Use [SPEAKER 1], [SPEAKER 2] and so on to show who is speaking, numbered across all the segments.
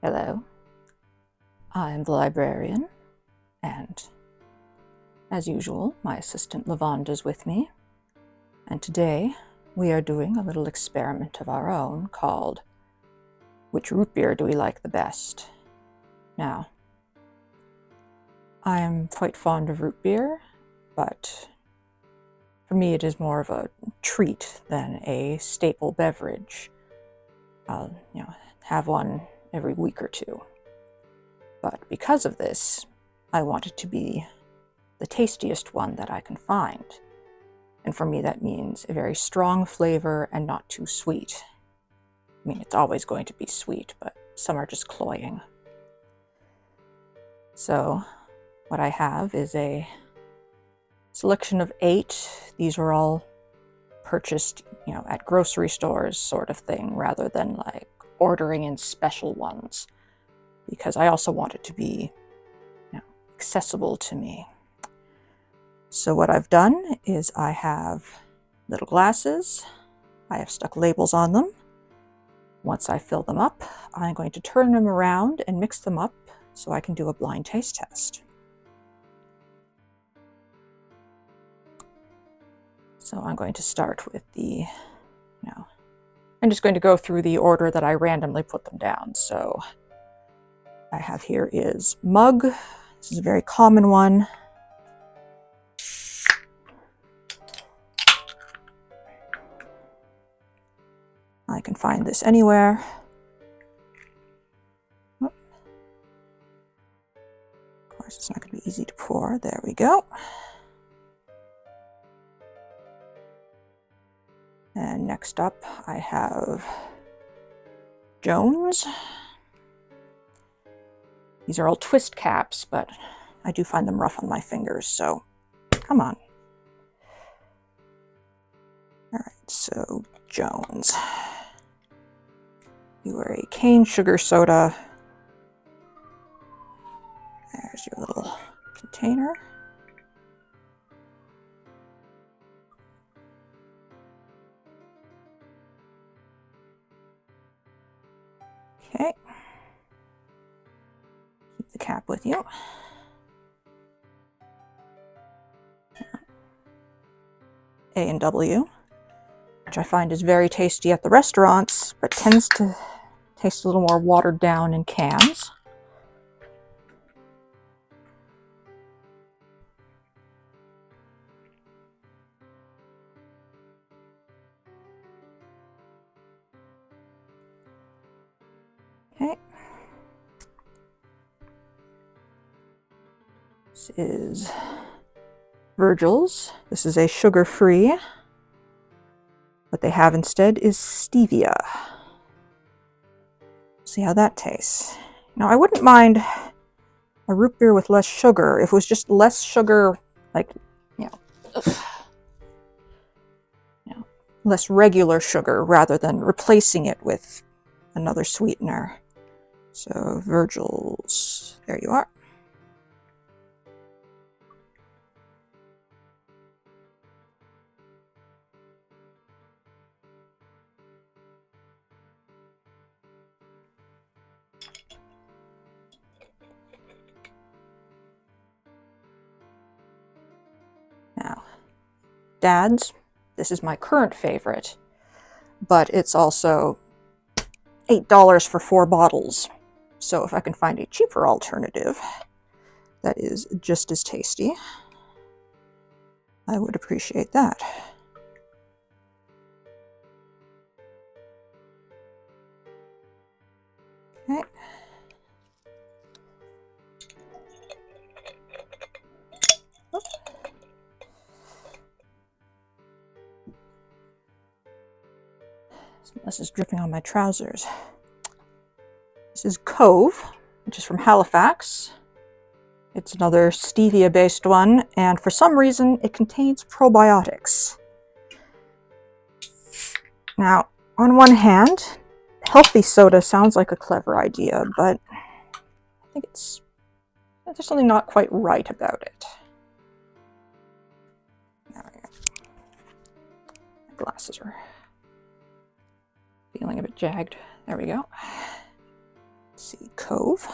[SPEAKER 1] Hello, I'm the librarian, and as usual, my assistant Lavanda's with me, and today we are doing a little experiment of our own called Which Root Beer Do We Like the Best? Now, I am quite fond of root beer, but for me it is more of a treat than a staple beverage. I'll, have one every week or two. But because of this, I want it to be the tastiest one that I can find. And for me, that means a very strong flavor and not too sweet. I mean, it's always going to be sweet, but some are just cloying. So what I have is a selection of 8. These were all purchased, at grocery stores sort of thing, rather than like ordering in special ones, because I also want it to be accessible to me. So what I've done is I have little glasses. I have stuck labels on them. Once I fill them up, I'm going to turn them around and mix them up so I can do a blind taste test. So I'm going to start with the, I'm just going to go through the order that I randomly put them down. So I have here is mug. This is a very common one. I can find this anywhere. Of course, it's not going to be easy to pour. There we go. And next up, I have Jones. These are all twist caps, but I do find them rough on my fingers, so come on. All right, so Jones. You are a cane sugar soda. There's your little container. Okay. Keep the cap with you. A&W, which I find is very tasty at the restaurants, but tends to taste a little more watered down in cans. Okay. This is Virgil's. This is a sugar-free. What they have instead is stevia. See how that tastes. Now, I wouldn't mind a root beer with less sugar if it was just less sugar, like, less regular sugar rather than replacing it with another sweetener. So Virgil's, there you are. Now, Dad's, this is my current favorite, but it's also $8 for 4 bottles. So if I can find a cheaper alternative that is just as tasty, I would appreciate that. Okay. This is dripping on my trousers. This is Cove, which is from Halifax. It's another stevia-based one, and for some reason it contains probiotics. Now, on one hand, healthy soda sounds like a clever idea, but I think there's something not quite right about it. There we go. My glasses are feeling a bit jagged. There we go. Let's see, Cove.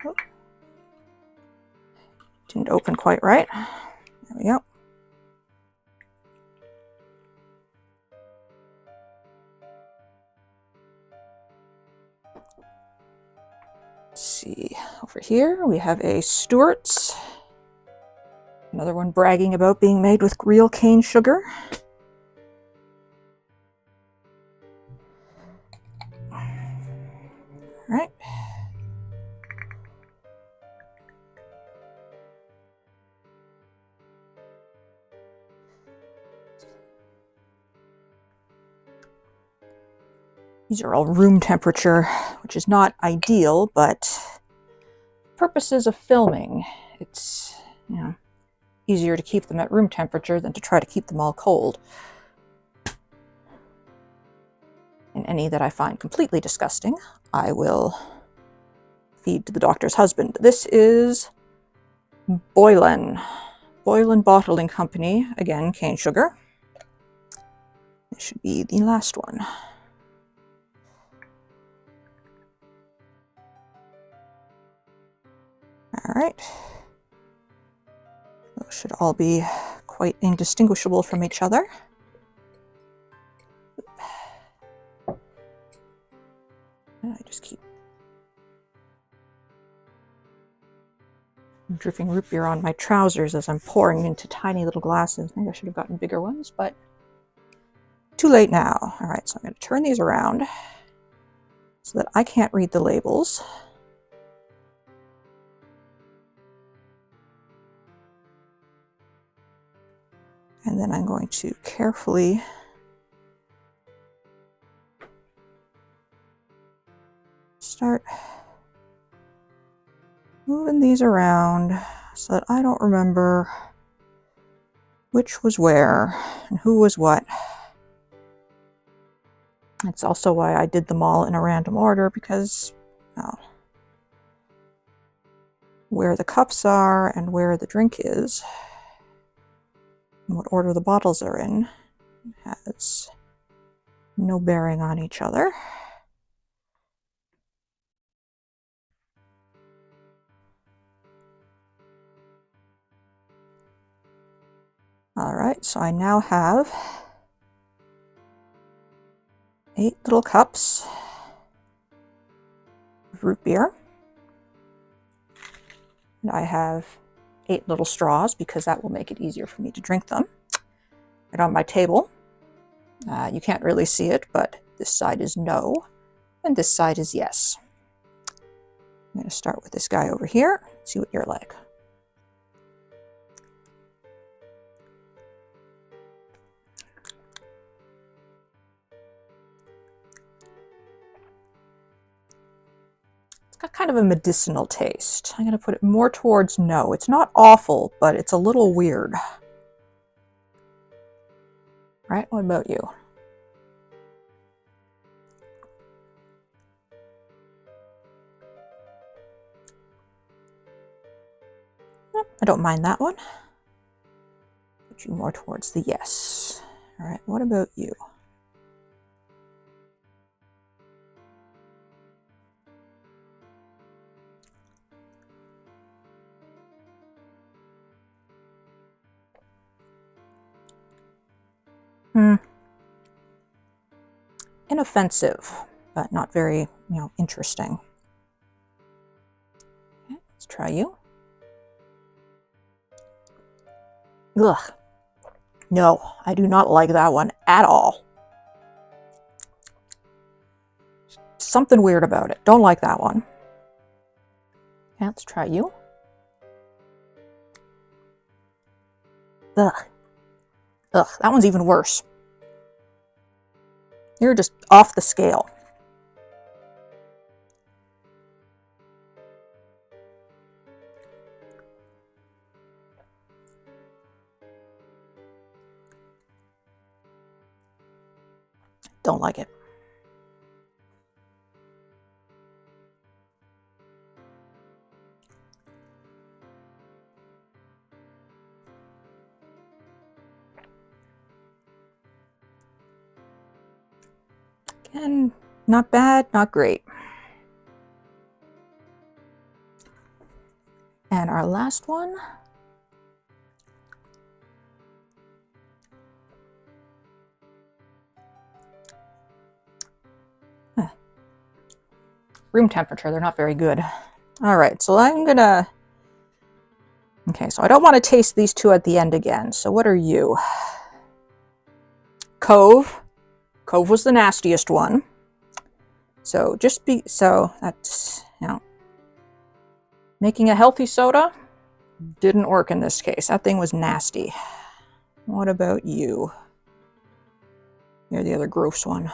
[SPEAKER 1] Oh. Didn't open quite right. There we go. Let's see, over here we have a Stewart's. Another one bragging about being made with real cane sugar. All right. These are all room temperature, which is not ideal, but purposes of filming, it's, you know, easier to keep them at room temperature than to try to keep them all cold. And any that I find completely disgusting, I will feed to the doctor's husband. This is Boylan Bottling Company, again, cane sugar. This should be the last one. All right. Those should all be quite indistinguishable from each other. And I just keep dripping root beer on my trousers as I'm pouring into tiny little glasses. Maybe I should have gotten bigger ones, but too late now. All right, so I'm going to turn these around so that I can't read the labels. And then I'm going to carefully start moving these around so that I don't remember which was where and who was what. It's also why I did them all in a random order, because where the cups are and where the drink is and what order the bottles are in has no bearing on each other. All right, so I now have 8 little cups of root beer. And I have 8 little straws because that will make it easier for me to drink them. Right on my table. You can't really see it, but this side is no, and this side is yes. I'm going to start with this guy over here, see what you're like. It's got kind of a medicinal taste. I'm going to put it more towards no. It's not awful, but it's a little weird. Right? What about you? I don't mind that one. Put you more towards the yes. All right, what about you? Inoffensive, but not very, interesting. Okay, let's try you. Ugh. No, I do not like that one at all. Something weird about it. Don't like that one. Okay, let's try you. Ugh. Ugh, that one's even worse. You're just off the scale. Don't like it. Again, not bad, not great. And our last one. Room temperature, they're not very good. All right, so I'm gonna... Okay, so I don't want to taste these two at the end again. So what are you? Cove. Cove was the nastiest one. So so that's, you know, making a healthy soda didn't work in this case. That thing was nasty. What about you? You're the other gross one.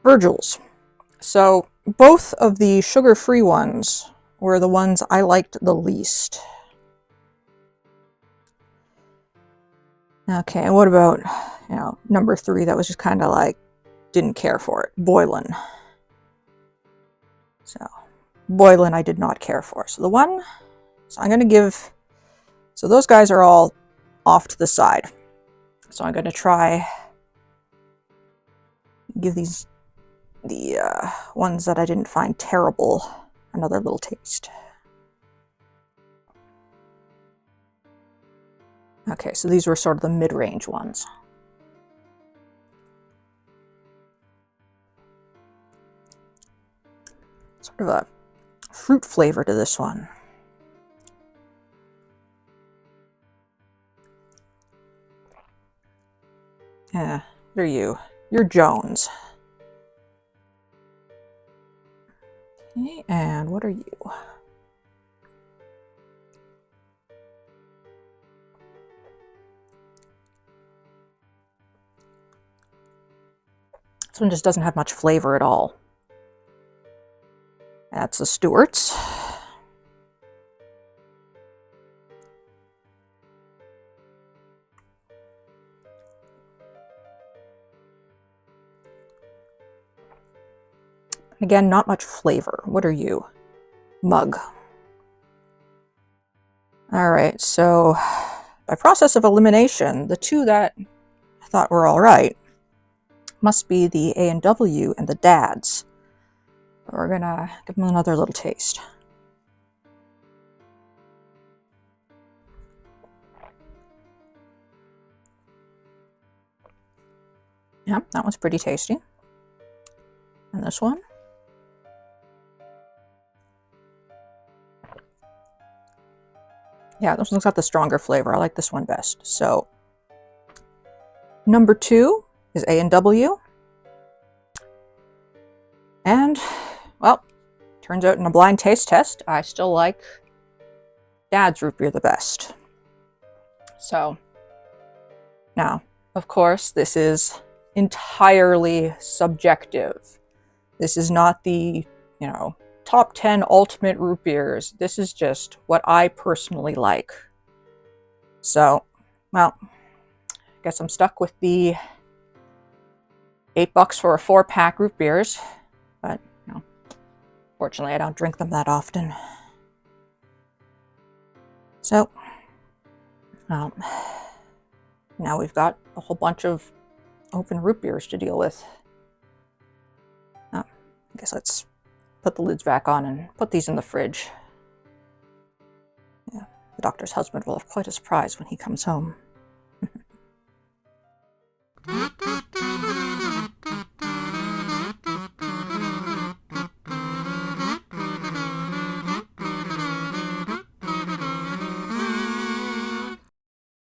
[SPEAKER 1] Virgil's. So both of the sugar-free ones were the ones I liked the least. Okay, and what about, you know, number 3? That was just kind of like, didn't care for it. Boylan. So, Boylan I did not care for. So I'm going to give, so those guys are all off to the side. So I'm going to try, give these, the ones that I didn't find terrible, another little taste. Okay, so these were sort of the mid-range ones. Sort of a fruit flavor to this one. Yeah, what are you? You're Jones. Okay, and what are you? This one just doesn't have much flavor at all. That's the Stewart's. Again, not much flavor. What are you? Mug. All right, so by process of elimination, the two that I thought were all right must be the A&W and the Dads. We're gonna give them another little taste. Yeah, that one's pretty tasty. And this one. Yeah, this one's got the stronger flavor. I like this one best. So, number 2 is A&W. And, well, turns out in a blind taste test, I still like Dad's root beer the best. So, now, of course, this is entirely subjective. This is not the, you know, top 10 ultimate root beers. This is just what I personally like. So, well, I guess I'm stuck with the $8 for a 4-pack root beers. But, you know, fortunately I don't drink them that often. So, now we've got a whole bunch of open root beers to deal with. I guess let's put the lids back on and put these in the fridge. Yeah, the doctor's husband will have quite a surprise when he comes home.